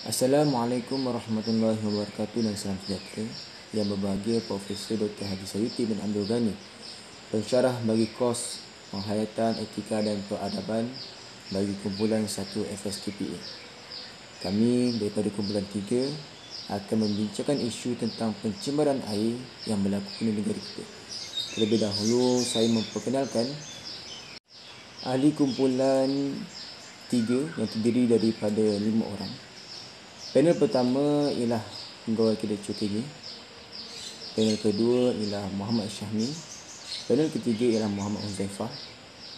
Assalamualaikum warahmatullahi wabarakatuh dan salam sejahtera. Yang berbahagia Profesor Dr. Haji Sayuti bin Abdul Ghani, pensyarah bagi kos Penghayatan Etika dan Peradaban bagi kumpulan 1 FSTPA. Kami daripada kumpulan 3 akan membincangkan isu tentang pencemaran air yang berlaku di negara kita. Terlebih dahulu saya memperkenalkan ahli kumpulan 3 yang terdiri daripada 5 orang. Panel pertama ialah pegawai kedai COKG. Panel kedua ialah Muhammad Syahmi. Panel ketiga ialah Muhammad Huzaifah.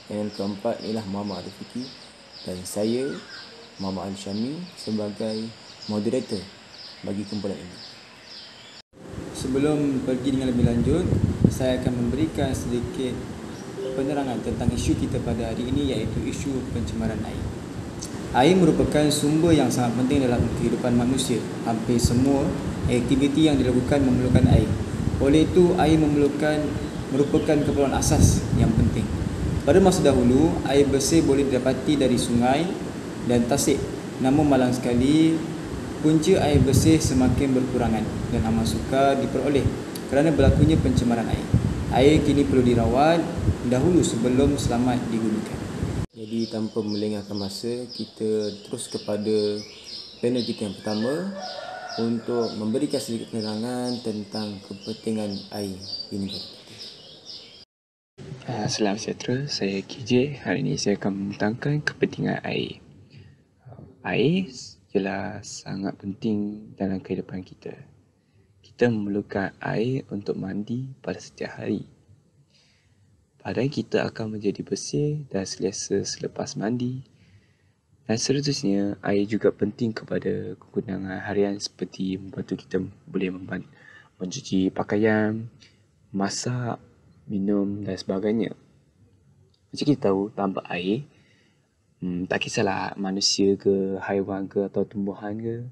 Panel keempat ialah Muhammad Arifiki. Dan saya, Muhammad Ali Syahmi, sebagai moderator bagi kumpulan ini. Sebelum pergi dengan lebih lanjut, saya akan memberikan sedikit penerangan tentang isu kita pada hari ini, iaitu isu pencemaran air. Air merupakan sumber yang sangat penting dalam kehidupan manusia. Hampir semua aktiviti yang dilakukan memerlukan air. Oleh itu, air merupakan keperluan asas yang penting. Pada masa dahulu, air bersih boleh didapati dari sungai dan tasik. Namun malang sekali, punca air bersih semakin berkurangan dan amat sukar diperoleh kerana berlakunya pencemaran air. Air kini perlu dirawat dahulu sebelum selamat digunakan. Jadi tanpa melengahkan masa, kita terus kepada panel kita yang pertama untuk memberikan sedikit penerangan tentang kepentingan air di negara kita. Salam sejahtera, saya KJ. Hari ini saya akan membentangkan kepentingan air. Air ialah sangat penting dalam kehidupan kita. Kita memerlukan air untuk mandi pada setiap hari. Badan kita akan menjadi bersih dan selesa selepas mandi. Dan seterusnya, air juga penting kepada kegunaan harian seperti membantu kita boleh mencuci pakaian, masak, minum dan sebagainya. Macam kita tahu, tanpa air, tak kisahlah manusia ke, haiwan ke atau tumbuhan ke,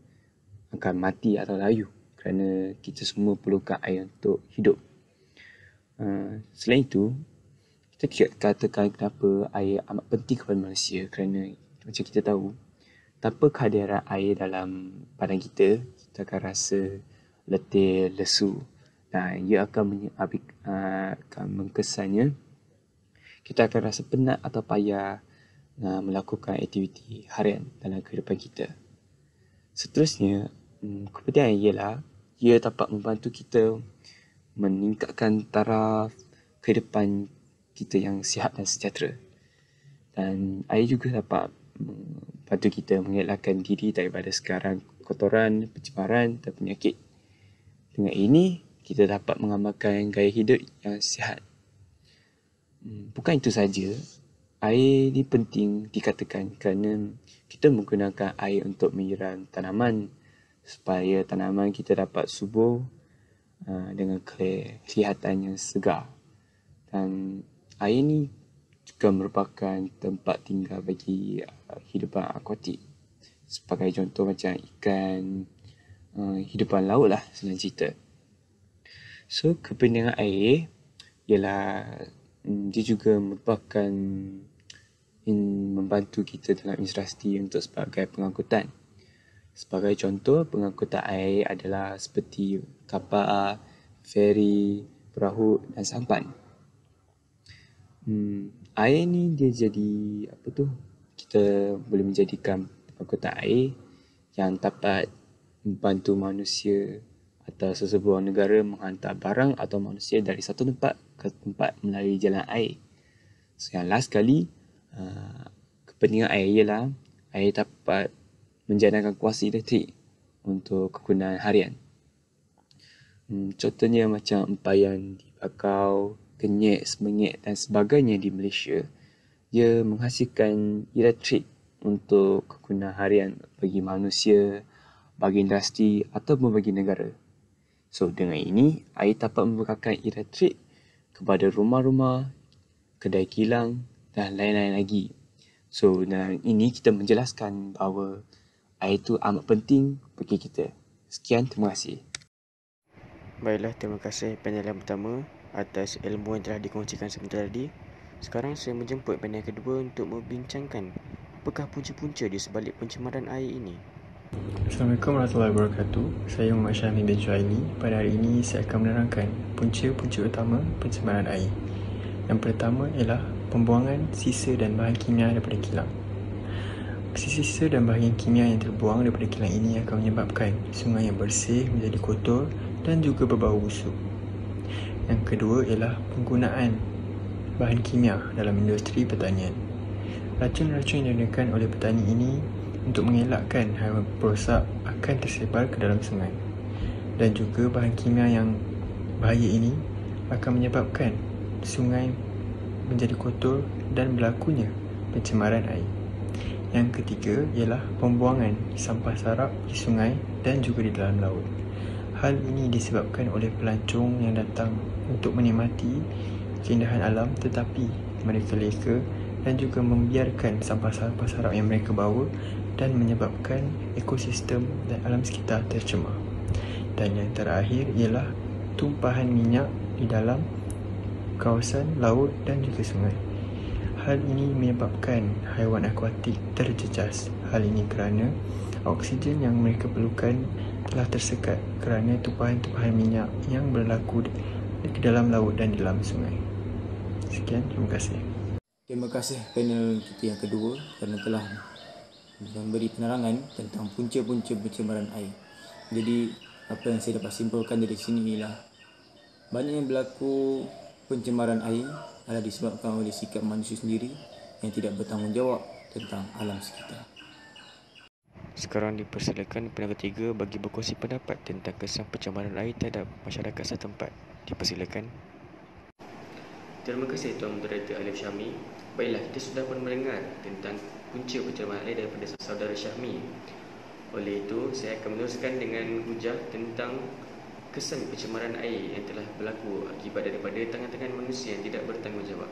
akan mati atau layu kerana kita semua perlukan air untuk hidup. Selain itu, kita katakan kenapa air amat penting kepada manusia kerana macam kita tahu, tanpa kehadiran air dalam badan kita, kita akan rasa letih, lesu dan ia akan mengkesannya kita akan rasa penat atau payah melakukan aktiviti harian dalam kehidupan kita. Seterusnya, kepentingan ialah ia dapat membantu kita meningkatkan taraf kehidupan kita yang sihat dan sejahtera. Dan air juga dapat membantu kita mengelakkan diri daripada sekarang kotoran, pencemaran dan penyakit. Dengan ini, kita dapat mengamalkan gaya hidup yang sihat. Bukan itu saja, air ini penting dikatakan kerana kita menggunakan air untuk menyiram tanaman supaya tanaman kita dapat subur dengan kelihatan yang segar. Dan air ini juga merupakan tempat tinggal bagi hidupan akuatik. Sebagai contoh macam ikan, hidupan laut lah senang cerita. So, kepentingan air ialah dia juga merupakan membantu kita dalam infrastruktur untuk sebagai pengangkutan. Sebagai contoh, pengangkutan air adalah seperti kapal, feri, perahu dan sampan. Air ni dia jadi kita boleh menjadikan pengangkutan air yang dapat membantu manusia atau sesebuah negara menghantar barang atau manusia dari satu tempat ke tempat melalui jalan air. So, yang last sekali, kepentingan air ialah air dapat menjadikan kuasa elektrik untuk kegunaan harian. Contohnya macam empayan di Bakau, Kenyek, Semenyek dan sebagainya di Malaysia, ia menghasilkan elektrik untuk kegunaan harian bagi manusia, bagi industri ataupun bagi negara. So, dengan ini, air dapat memberikan elektrik kepada rumah-rumah, kedai kilang dan lain-lain lagi. So, dengan ini kita menjelaskan bahawa air itu amat penting bagi kita. Sekian, terima kasih. Baiklah, terima kasih panel yang pertama atas ilmu yang telah dikongsikan sebentar tadi. Sekarang saya menjemput panel kedua untuk membincangkan apakah punca-punca di sebalik pencemaran air ini. Assalamualaikum warahmatullahi wabarakatuh. Saya Muhammad Syahmi bin Shuaili. Pada hari ini saya akan menerangkan punca-punca utama pencemaran air. Yang pertama ialah pembuangan sisa dan bahan kimia daripada kilang. Sisa dan bahan kimia yang terbuang daripada kilang ini akan menyebabkan sungai yang bersih menjadi kotor dan juga berbau busuk. Yang kedua ialah penggunaan bahan kimia dalam industri pertanian. Racun-racun yang digunakan oleh petani ini untuk mengelakkan haiwan perosak akan tersebar ke dalam sungai. Dan juga bahan kimia yang bahaya ini akan menyebabkan sungai menjadi kotor dan berlakunya pencemaran air. Yang ketiga ialah pembuangan sampah sarap di sungai dan juga di dalam laut. Hal ini disebabkan oleh pelancong yang datang untuk menikmati keindahan alam, tetapi mereka leka dan juga membiarkan sampah-sampah sarap yang mereka bawa dan menyebabkan ekosistem dan alam sekitar tercemar. Dan yang terakhir ialah tumpahan minyak di dalam kawasan laut dan juga sungai. Hal ini menyebabkan haiwan akuatik terjejas. Hal ini kerana oksigen yang mereka perlukan telah tersekat kerana tumpahan-tumpahan minyak yang berlaku di dalam laut dan di dalam sungai. Sekian, terima kasih. Terima kasih panel kita yang kedua kerana telah memberi penerangan tentang punca-punca pencemaran air. Jadi, apa yang saya dapat simpulkan dari sini ialah banyak yang berlaku pencemaran air adalah disebabkan oleh sikap manusia sendiri yang tidak bertanggungjawab tentang alam sekitar. Sekarang dipersilakan panel ketiga bagi berkongsi pendapat tentang kesan pencemaran air terhadap masyarakat setempat. Dipersilakan. Terima kasih Tuan Moderator Alif Syahmi. Baiklah, kita sudah pun mendengar tentang punca pencemaran air daripada saudara Syahmi. Oleh itu, saya akan meneruskan dengan hujah tentang kesan pencemaran air yang telah berlaku akibat daripada tangan-tangan manusia yang tidak bertanggungjawab.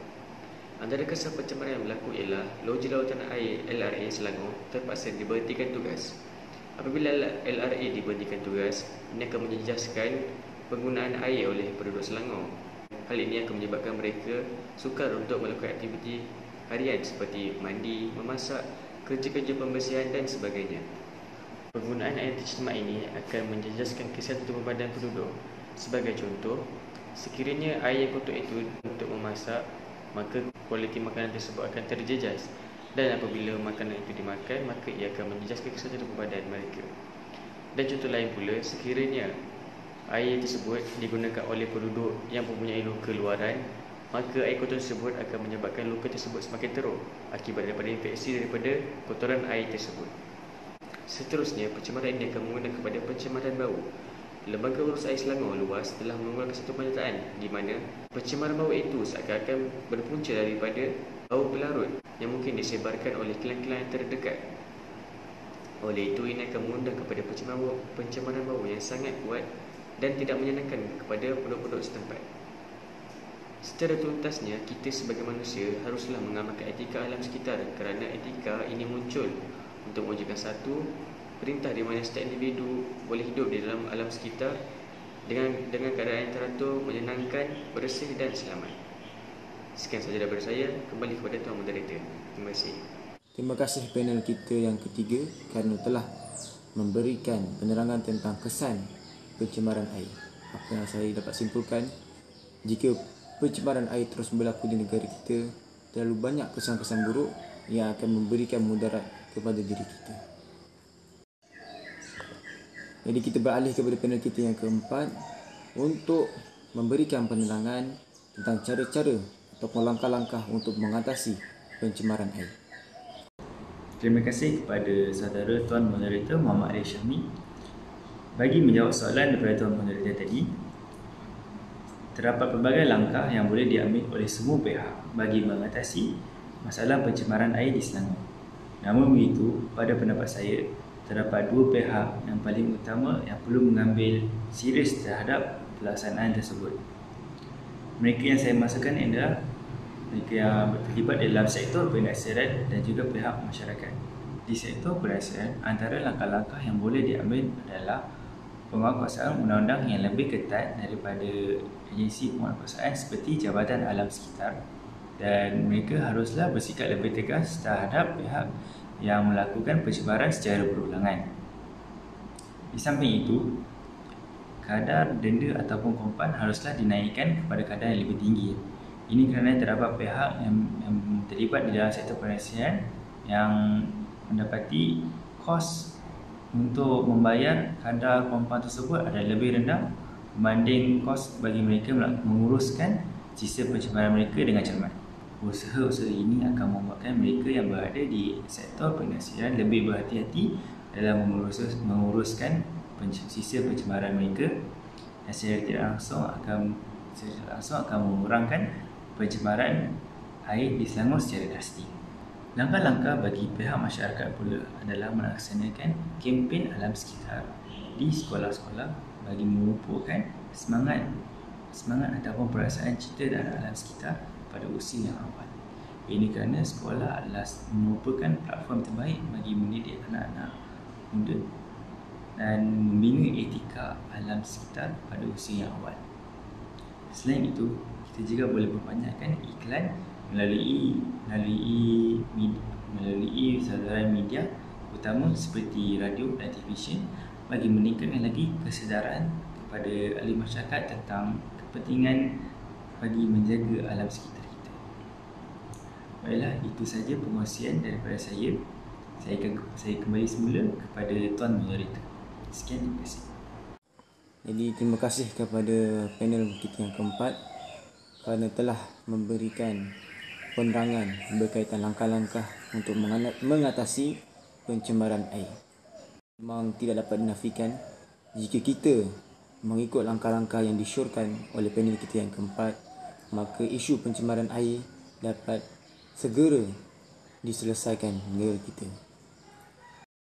Antara kesan pencemaran yang berlaku ialah Loji Lautan Air LRA Selangor terpaksa diberhentikan tugas. Apabila LRA diberhentikan tugas, ini akan menjejaskan penggunaan air oleh penduduk Selangor. Hal ini akan menyebabkan mereka sukar untuk melakukan aktiviti harian seperti mandi, memasak, kerja-kerja pembersihan dan sebagainya. Penggunaan air tercemar ini akan menjejaskan kesihatan tubuh badan penduduk. Sebagai contoh, sekiranya air yang kotor itu untuk memasak, maka kualiti makanan tersebut akan terjejas. Dan apabila makanan itu dimakan, maka ia akan menjejaskan kesihatan tubuh badan mereka. Dan contoh lain pula, sekiranya air tersebut digunakan oleh penduduk yang mempunyai luka luaran, maka air kotor tersebut akan menyebabkan luka tersebut semakin teruk akibat daripada infeksi daripada kotoran air tersebut. Seterusnya, pencemaran ini akan menggunakan kepada pencemaran bau. Lembaga Urus Air Selangor Luas telah mengeluarkan satu pernyataan di mana pencemaran bau itu seakan-akan berpunca daripada bau pelarut yang mungkin disebarkan oleh kilang-kilang yang terdekat. Oleh itu, ini akan mengundang kepada pencemaran bau yang sangat kuat dan tidak menyenangkan kepada penduduk-penduduk setempat. Secara tuntasnya, kita sebagai manusia haruslah mengamalkan etika alam sekitar kerana etika ini muncul untuk mewujudkan satu perintah di mana setiap individu boleh hidup di dalam alam sekitar dengan keadaan yang teratur, menyenangkan, bersih dan selamat. Sekian sahaja daripada saya. Kembali kepada Tuan Moderator. Terima kasih. Terima kasih panel kita yang ketiga kerana telah memberikan penerangan tentang kesan pencemaran air. Apa yang saya dapat simpulkan, jika pencemaran air terus berlaku di negara kita, terlalu banyak kesan-kesan buruk yang akan memberikan mudarat kepada diri kita. Jadi kita beralih kepada panel kita yang keempat untuk memberikan penerangan tentang cara-cara ataupun langkah-langkah untuk mengatasi pencemaran air. Terima kasih kepada saudara Tuan Moderator Muhammad Alif Syahmi. Bagi menjawab soalan daripada Tuan Moderator tadi, terdapat pelbagai langkah yang boleh diambil oleh semua pihak bagi mengatasi masalah pencemaran air di Selangor. Namun begitu, pada pendapat saya, terdapat dua pihak yang paling utama yang perlu mengambil serius terhadap pelaksanaan tersebut. Mereka yang saya maksudkan adalah mereka yang terlibat dalam sektor perniagaan dan juga pihak masyarakat. Di sektor perniagaan, antara langkah-langkah yang boleh diambil adalah penguatkuasaan undang-undang yang lebih ketat daripada agensi penguatkuasaan seperti Jabatan Alam Sekitar, dan mereka haruslah bersikap lebih tegas terhadap pihak yang melakukan pencemaran secara berulangan. Di samping itu, kadar denda ataupun kompan haruslah dinaikkan kepada kadar yang lebih tinggi. Ini kerana terdapat pihak yang terlibat di dalam sektor perniagaan yang mendapati kos untuk membayar kadar kompan tersebut adalah lebih rendah berbanding kos bagi mereka menguruskan sisa pencemaran mereka dengan cermat. Usaha-usaha ini akan membuatkan mereka yang berada di sektor perniagaan lebih berhati-hati dalam menguruskan sisa pencemaran mereka, dan secara tidak langsung akan mengurangkan pencemaran air di Selangor secara drastik. Langkah-langkah bagi pihak masyarakat pula adalah melaksanakan kempen alam sekitar di sekolah-sekolah bagi memupukkan semangat ataupun perasaan cinta terhadap alam sekitar pada usia yang awal. Ini kerana sekolah adalah merupakan platform terbaik bagi mendidik anak-anak muda dan membina etika alam sekitar pada usia yang awal. Selain itu, kita juga boleh perbanyakkan iklan melalui saluran media utama seperti radio dan televisyen bagi meningkatkan lagi kesedaran kepada ahli masyarakat tentang kepentingan bagi menjaga alam sekitar kita. Baiklah, itu saja perkongsian daripada saya. Saya kembali semula kepada Tuan Moderator. Sekian, terima kasih. Jadi terima kasih kepada panel kita yang keempat kerana telah memberikan penerangan berkaitan langkah-langkah untuk mengatasi pencemaran air. Memang tidak dapat dinafikan jika kita mengikut langkah-langkah yang disyorkan oleh panel kita yang keempat, maka isu pencemaran air dapat segera diselesaikan negara kita.